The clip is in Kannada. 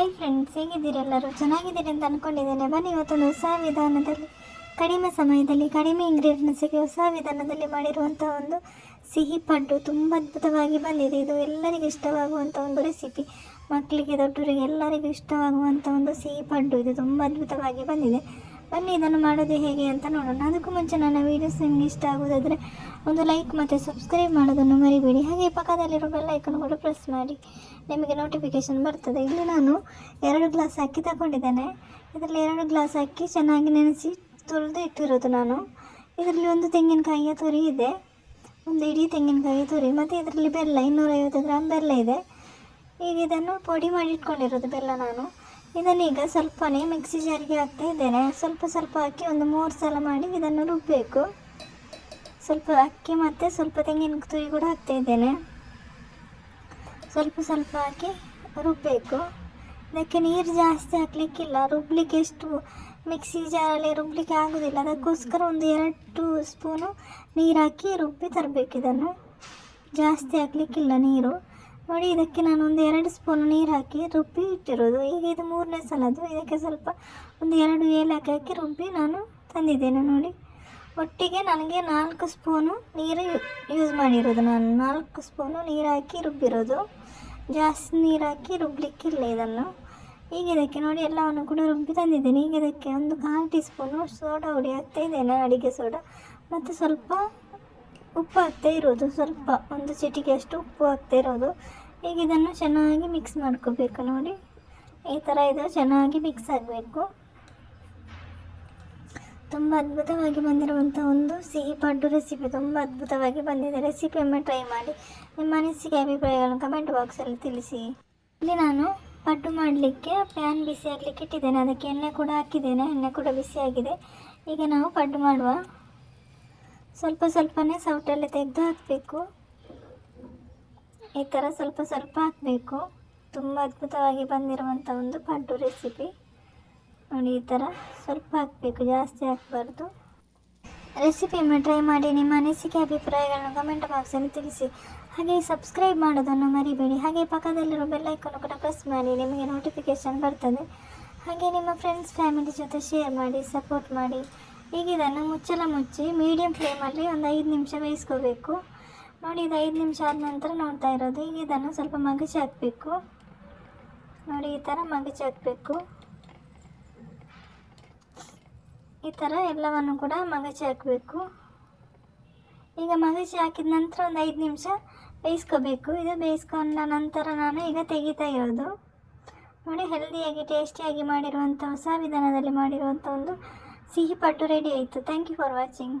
ಹೈ ಫ್ರೆಂಡ್ಸ್, ಹೇಗಿದ್ದೀರಿ? ಎಲ್ಲರೂ ಚೆನ್ನಾಗಿದ್ದೀರಿ ಅಂತ ಅಂದ್ಕೊಂಡಿದ್ದೇನೆ. ಬನ್ನಿ, ಇವತ್ತೊಂದು ಹೊಸ ವಿಧಾನದಲ್ಲಿ, ಕಡಿಮೆ ಸಮಯದಲ್ಲಿ, ಕಡಿಮೆ ಇಂಗ್ರೀಡಿಯೆಂಟ್ಸಿಗೆ ಹೊಸ ವಿಧಾನದಲ್ಲಿ ಮಾಡಿರುವಂಥ ಒಂದು ಸಿಹಿ ಪಡ್ಡು ತುಂಬ ಅದ್ಭುತವಾಗಿ ಬಂದಿದೆ. ಇದು ಎಲ್ಲರಿಗೂ ಇಷ್ಟವಾಗುವಂಥ ಒಂದು ರೆಸಿಪಿ. ಮಕ್ಕಳಿಗೆ, ದೊಡ್ಡವರಿಗೆ ಎಲ್ಲರಿಗೂ ಇಷ್ಟವಾಗುವಂಥ ಒಂದು ಸಿಹಿ ಪಡ್ಡು. ಇದು ತುಂಬ ಅದ್ಭುತವಾಗಿ ಬಂದಿದೆ. ಬನ್ನಿ, ಇದನ್ನು ಮಾಡೋದು ಹೇಗೆ ಅಂತ ನೋಡೋಣ. ಅದಕ್ಕೂ ಮುಂಚೆ ನನ್ನ ವೀಡಿಯೋಸ್ ನಿಮಗೆ ಇಷ್ಟ ಆಗೋದಾದರೆ ಒಂದು ಲೈಕ್ ಮತ್ತು ಸಬ್ಸ್ಕ್ರೈಬ್ ಮಾಡೋದನ್ನು ಮರಿಬೇಡಿ. ಹಾಗೆ ಪಕ್ಕದಲ್ಲಿರೋ ಬೆಲ್ ಐಕನ್ ಕೂಡ ಪ್ರೆಸ್ ಮಾಡಿ, ನಿಮಗೆ ನೋಟಿಫಿಕೇಷನ್ ಬರ್ತದೆ. ಇಲ್ಲಿ ನಾನು 2 ಗ್ಲಾಸ್ ಅಕ್ಕಿ ತಗೊಂಡಿದ್ದೇನೆ. ಇದರಲ್ಲಿ 2 ಗ್ಲಾಸ್ ಅಕ್ಕಿ ಚೆನ್ನಾಗಿ ನೆನೆಸಿ ತುರಿದು ಇಟ್ಟಿರೋದು ನಾನು. ಇದರಲ್ಲಿ ಒಂದು ತೆಂಗಿನಕಾಯಿಯ ತುರಿ ಇದೆ, ಒಂದು ಇಡೀ ತೆಂಗಿನಕಾಯಿ ತುರಿ, ಮತ್ತು ಇದರಲ್ಲಿ ಬೆಲ್ಲ 250 ಗ್ರಾಮ್ ಬೆಲ್ಲ ಇದೆ. ಈಗ ಇದನ್ನು ಪುಡಿ ಮಾಡಿ ಇಟ್ಕೊಂಡಿರೋದು ಬೆಲ್ಲ ನಾನು. ಇದನ್ನೀಗ ಸ್ವಲ್ಪನೇ ಮಿಕ್ಸಿ ಜಾರಿಗೆ ಹಾಕ್ತಾ ಇದ್ದೇನೆ. ಸ್ವಲ್ಪ ಸ್ವಲ್ಪ ಹಾಕಿ ಒಂದು 3 ಸಲ ಮಾಡಿ ಇದನ್ನು ರುಬ್ಬಬೇಕು. ಸ್ವಲ್ಪ ಅಕ್ಕಿ ಮತ್ತು ಸ್ವಲ್ಪ ತೆಂಗಿನ ತುರಿ ಕೂಡ ಹಾಕ್ತಾ ಇದ್ದೇನೆ. ಸ್ವಲ್ಪ ಸ್ವಲ್ಪ ಹಾಕಿ ರುಬ್ಬಬೇಕು. ಇದಕ್ಕೆ ನೀರು ಜಾಸ್ತಿ ಹಾಕಲಿಕ್ಕಿಲ್ಲ, ರುಬ್ಬಲಿಕ್ಕೆ ಎಷ್ಟು ಮಿಕ್ಸಿ ಜಾರಲ್ಲಿ ರುಬ್ಬಲಿಕ್ಕೆ ಆಗೋದಿಲ್ಲ. ಅದಕ್ಕೋಸ್ಕರ ಒಂದು 2 ಸ್ಪೂನು ನೀರು ಹಾಕಿ ರುಬ್ಬಿ ತರಬೇಕು. ಇದನ್ನು ಜಾಸ್ತಿ ಹಾಕಲಿಕ್ಕಿಲ್ಲ ನೀರು. ನೋಡಿ, ಇದಕ್ಕೆ ನಾನು ಒಂದು 2 ಸ್ಪೂನ್ ನೀರು ಹಾಕಿ ರುಬ್ಬಿ ಇಟ್ಟಿರೋದು. ಈಗ ಇದು 3ನೇ ಸಲದ್ದು. ಇದಕ್ಕೆ ಸ್ವಲ್ಪ ಒಂದು 2 ಏಲಕ್ಕಿ ಹಾಕಿ ರುಬ್ಬಿ ನಾನು ತಂದಿದ್ದೇನೆ. ನೋಡಿ, ಒಟ್ಟಿಗೆ ನನಗೆ 4 ಸ್ಪೂನು ನೀರು ಯೂಸ್ ಮಾಡಿರೋದು. ನಾನು 4 ಸ್ಪೂನು ನೀರು ಹಾಕಿ ರುಬ್ಬಿರೋದು. ಜಾಸ್ತಿ ನೀರು ಹಾಕಿ ರುಬ್ಬಲಿಕ್ಕಿಲ್ಲ ಇದನ್ನು. ಈಗ ಇದಕ್ಕೆ ನೋಡಿ ಎಲ್ಲವನ್ನು ಕೂಡ ರುಬ್ಬಿ ತಂದಿದ್ದೇನೆ. ಈಗ ಇದಕ್ಕೆ ಒಂದು 1/4 ಟೀ ಸ್ಪೂನು ಸೋಡಾ ಹುಡಿ ಹಾಕ್ತಾ ಇದ್ದೇನೆ, ಅಡಿಗೆ ಸೋಡಾ, ಮತ್ತು ಸ್ವಲ್ಪ ಉಪ್ಪು ಹಾಕ್ತಾ ಇರೋದು. ಸ್ವಲ್ಪ ಒಂದು ಚಿಟಿಕೆಯಷ್ಟು ಉಪ್ಪು ಹಾಕ್ತಾ ಇರೋದು. ಈಗ ಇದನ್ನು ಚೆನ್ನಾಗಿ ಮಿಕ್ಸ್ ಮಾಡ್ಕೋಬೇಕು. ನೋಡಿ, ಈ ಥರ ಇದು ಚೆನ್ನಾಗಿ ಮಿಕ್ಸ್ ಆಗಬೇಕು. ತುಂಬ ಅದ್ಭುತವಾಗಿ ಬಂದಿರುವಂಥ ಒಂದು ಸಿಹಿ ಪಡ್ಡು ರೆಸಿಪಿ. ತುಂಬ ಅದ್ಭುತವಾಗಿ ಬಂದಿದೆ. ರೆಸಿಪಿಯೊಮ್ಮೆ ಟ್ರೈ ಮಾಡಿ. ನಿಮ್ಮ ಅನಿಸಿಕೆ ಅಭಿಪ್ರಾಯಗಳನ್ನು ಕಮೆಂಟ್ ಬಾಕ್ಸಲ್ಲಿ ತಿಳಿಸಿ. ಇಲ್ಲಿ ನಾನು ಪಡ್ಡು ಮಾಡಲಿಕ್ಕೆ ಪ್ಯಾನ್ ಬಿಸಿ ಆಗಲಿಕ್ಕೆ ಇಟ್ಟಿದ್ದೇನೆ. ಅದಕ್ಕೆ ಎಣ್ಣೆ ಕೂಡ ಹಾಕಿದ್ದೇನೆ. ಎಣ್ಣೆ ಕೂಡ ಬಿಸಿಯಾಗಿದೆ. ಈಗ ನಾವು ಪಡ್ಡು ಮಾಡುವ. ಸ್ವಲ್ಪ ಸ್ವಲ್ಪನೇ ಸೌಟಲ್ಲಿ ತೆಗೆದು ಹಾಕಬೇಕು. ಈ ಥರ ಸ್ವಲ್ಪ ಸ್ವಲ್ಪ ಹಾಕಬೇಕು. ತುಂಬ ಅದ್ಭುತವಾಗಿ ಬಂದಿರುವಂಥ ಒಂದು ಪಡ್ಡು ರೆಸಿಪಿ. ನೋಡಿ, ಈ ಥರ ಸ್ವಲ್ಪ ಹಾಕಬೇಕು, ಜಾಸ್ತಿ ಹಾಕಬಾರ್ದು. ರೆಸಿಪಿಯನ್ನು ಟ್ರೈ ಮಾಡಿ. ನಿಮ್ಮ ಅನಿಸಿಕೆ ಅಭಿಪ್ರಾಯಗಳನ್ನು ಕಮೆಂಟ್ ಬಾಕ್ಸಲ್ಲಿ ತಿಳಿಸಿ. ಹಾಗೆ ಸಬ್ಸ್ಕ್ರೈಬ್ ಮಾಡೋದನ್ನು ಮರಿಬೇಡಿ. ಹಾಗೆ ಪಕ್ಕದಲ್ಲಿರೋ ಬೆಲ್ ಐಕನ್ ಕೂಡ ಪ್ರೆಸ್ ಮಾಡಿ, ನಿಮಗೆ ನೋಟಿಫಿಕೇಷನ್ ಬರ್ತದೆ. ಹಾಗೆ ನಿಮ್ಮ ಫ್ರೆಂಡ್ಸ್ ಫ್ಯಾಮಿಲಿ ಜೊತೆ ಶೇರ್ ಮಾಡಿ, ಸಪೋರ್ಟ್ ಮಾಡಿ. ಈಗ ಇದನ್ನು ಮುಚ್ಚಳ ಮುಚ್ಚಿ ಮೀಡಿಯಮ್ ಫ್ಲೇಮಲ್ಲಿ ಒಂದು 5 ನಿಮಿಷ ಬೇಯಿಸ್ಕೋಬೇಕು. ನೋಡಿ, ಇದು 5 ನಿಮಿಷ ಆದ ನಂತರ ನೋಡ್ತಾ ಇರೋದು. ಈಗ ಇದನ್ನು ಸ್ವಲ್ಪ ಮಗಚಿ ಹಾಕಬೇಕು. ನೋಡಿ, ಈ ಥರ ಮಗಚಿ ಹಾಕಬೇಕು. ಈ ಥರ ಎಲ್ಲವನ್ನು ಕೂಡ ಮಗಚಿ ಹಾಕಬೇಕು. ಈಗ ಮಗಚಿ ಹಾಕಿದ ನಂತರ ಒಂದು 5 ನಿಮಿಷ ಬೇಯಿಸ್ಕೋಬೇಕು. ಇದು ಬೇಯಿಸ್ಕೊಂಡ ನಂತರ ನಾನು ಈಗ ತೆಗಿತಾ ಇರೋದು. ನೋಡಿ, ಹೆಲ್ದಿಯಾಗಿ ಟೇಸ್ಟಿಯಾಗಿ ಮಾಡಿರುವಂಥ ಹೊಸ ವಿಧಾನದಲ್ಲಿ ಮಾಡಿರುವಂಥ ಒಂದು ಸಿಹಿ ಪಡ್ಡು ರೆಡಿ ಆಯಿತು. Thank you for watching.